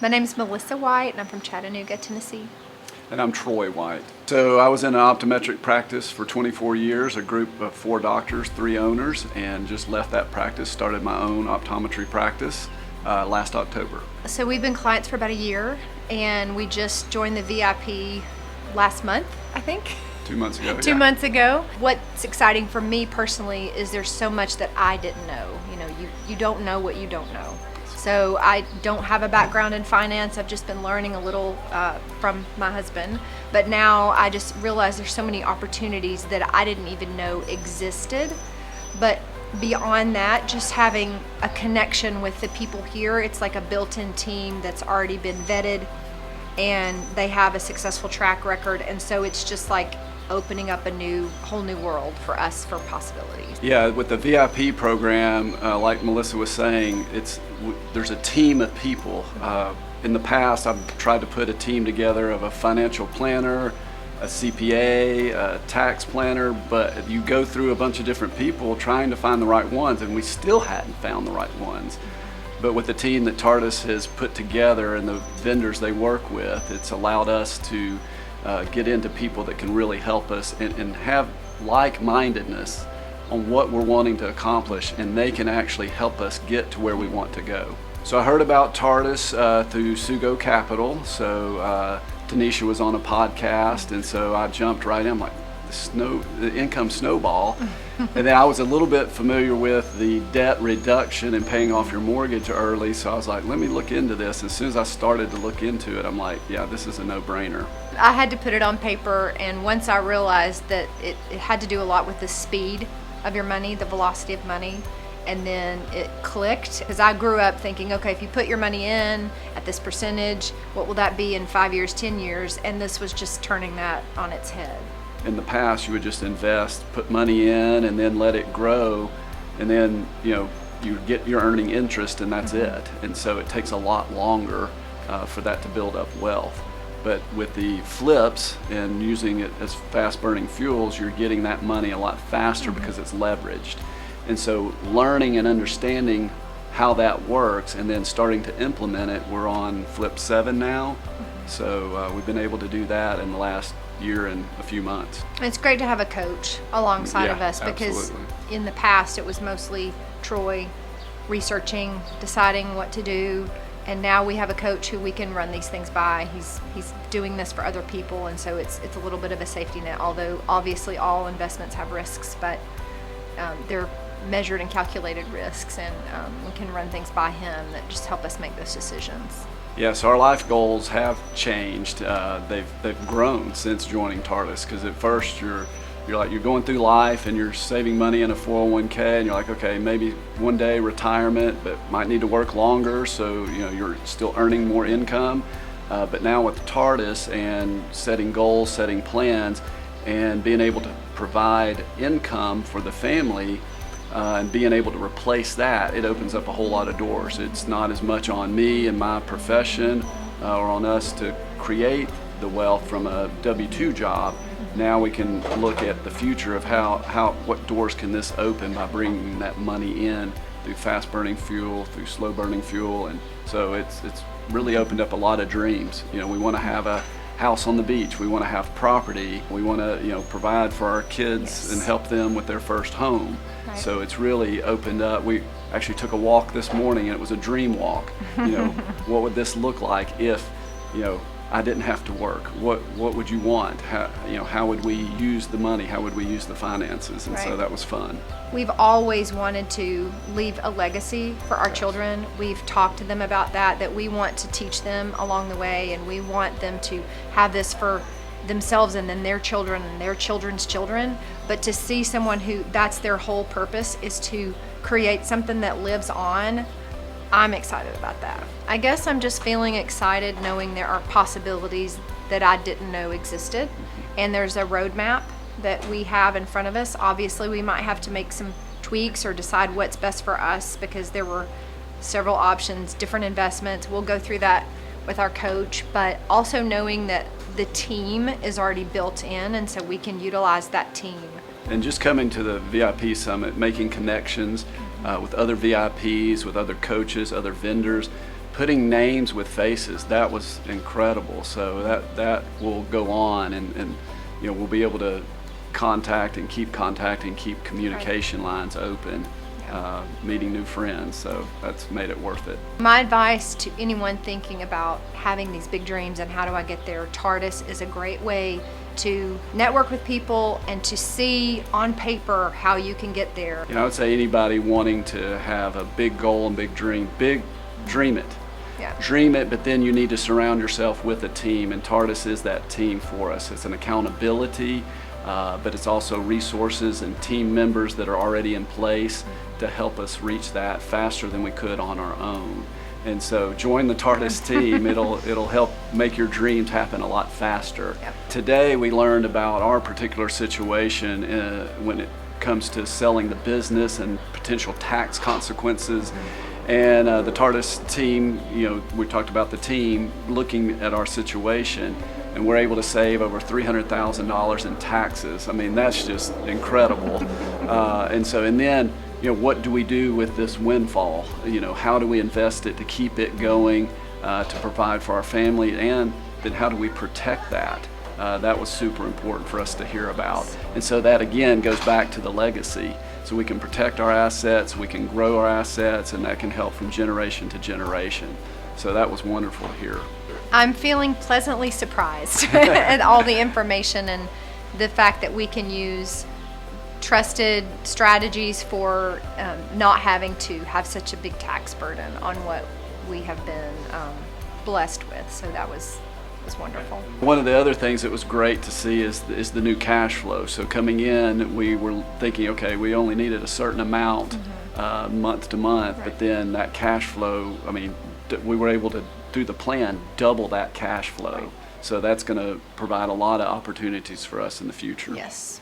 My name's Melissa White, and I'm from Chattanooga, Tennessee. And I'm Troy White. So I was in an optometric practice for 24 years, a group of 4 doctors, 3 owners, and just left that practice, started my own optometry practice last October. So we've been clients for about a year, and we just joined the VIP last month, I think. 2 months ago. 2 months ago. What's exciting for me personally is there's so much that I didn't know. You don't know what you don't know. So I don't have a background in finance. I've just been learning a little from my husband. But now I just realize there's so many opportunities that I didn't even know existed. But beyond that, just having a connection with the people here, it's like a built-in team that's already been vetted and they have a successful track record. And so it's just like opening up a whole new world for us for possibilities. Yeah, with the VIP program, like Melissa was saying, there's a team of people. In the past, I've tried to put a team together of a financial planner, a CPA, a tax planner, but you go through a bunch of different people trying to find the right ones, and we still hadn't found the right ones. But with the team that Tardis has put together and the vendors they work with, it's allowed us to get into people that can really help us and have like-mindedness on what we're wanting to accomplish, and they can actually help us get to where we want to go. So I heard about Tardis through Sugo Capital. So Tanisha was on a podcast, and so I jumped right in. I'm like, the income snowball. And then I was a little bit familiar with the debt reduction and paying off your mortgage early, so I was like, let me look into this. As soon as I started to look into it, I'm like, yeah, this is a no-brainer. I had to put it on paper, and once I realized that it had to do a lot with the speed of your money, the velocity of money, and then it clicked. Because I grew up thinking, okay, if you put your money in at this percentage, what will that be in 5 years, 10 years? And this was just turning that on its head. In the past, you would just invest, put money in, and then let it grow, and then you get your earning interest, and that's it. And so it takes a lot longer for that to build up wealth. But with the flips and using it as fast-burning fuels, you're getting that money a lot faster because it's leveraged. And so learning and understanding how that works and then starting to implement it, we're on flip 7 now. So we've been able to do that in the last year and a few months. It's great to have a coach alongside of us, because absolutely. In the past it was mostly Troy researching, deciding what to do, and now we have a coach who we can run these things by. He's doing this for other people, and so it's a little bit of a safety net, although obviously all investments have risks, but they're measured and calculated risks, and we can run things by him that just help us make those decisions. Yeah, so our life goals have changed. They've grown since joining Tardis, because at first you're going through life and you're saving money in a 401k, and you're like, okay, maybe one day retirement, but might need to work longer, so you're still earning more income. But now with Tardis and setting goals, setting plans, and being able to provide income for the family, and being able to replace that, it opens up a whole lot of doors. It's not as much on me and my profession or on us to create the wealth from a W-2 job. Now we can look at the future of what doors can this open by bringing that money in through fast-burning fuel, through slow-burning fuel, and so it's really opened up a lot of dreams. We want to have a house on the beach. We want to have property. We want to, provide for our kids and help them with their first home. Right. So it's really opened up. We actually took a walk this morning, and it was a dream walk. What would this look like if, I didn't have to work? What would you want? How would we use the money? How would we use the finances? And so that was fun. We've always wanted to leave a legacy for our children. We've talked to them about that we want to teach them along the way, and we want them to have this for themselves and then their children and their children's children. But to see someone who that's their whole purpose is to create something that lives on, I'm excited about that. I guess I'm just feeling excited knowing there are possibilities that I didn't know existed, and there's a roadmap that we have in front of us. Obviously, we might have to make some tweaks or decide what's best for us, because there were several options, different investments. We'll go through that with our coach, but also knowing that the team is already built in, and so we can utilize that team. And just coming to the VIP Summit, making connections with other VIPs, with other coaches, other vendors, putting names with faces, that was incredible. So that will go on, and we'll be able to contact and keep contacting, keep communication lines open, meeting new friends. So that's made it worth it. My advice to anyone thinking about having these big dreams and how do I get there, TARDIS is a great way to network with people and to see on paper how you can get there. I would say anybody wanting to have a big goal and big dream it. Yeah. Dream it, but then you need to surround yourself with a team, and TARDIS is that team for us. It's an accountability, but it's also resources and team members that are already in place to help us reach that faster than we could on our own. And so join the TARDIS team. It'll help make your dreams happen a lot faster. Yep. Today we learned about our particular situation when it comes to selling the business and potential tax consequences. And the TARDIS team, we talked about the team looking at our situation, and we're able to save over $300,000 in taxes. I mean, that's just incredible. And then, what do we do with this windfall? How do we invest it to keep it going, to provide for our family, and then how do we protect that? That was super important for us to hear about. And so that again goes back to the legacy. So we can protect our assets, we can grow our assets, and that can help from generation to generation. So that was wonderful to hear. I'm feeling pleasantly surprised at all the information and the fact that we can use trusted strategies for not having to have such a big tax burden on what we have been blessed with. So that was wonderful. One of the other things that was great to see is the new cash flow. So coming in, we were thinking, okay, we only needed a certain amount month to month, Right. but then that cash flow, we were able to, through the plan, double that cash flow. Right. So that's going to provide a lot of opportunities for us in the future. Yes.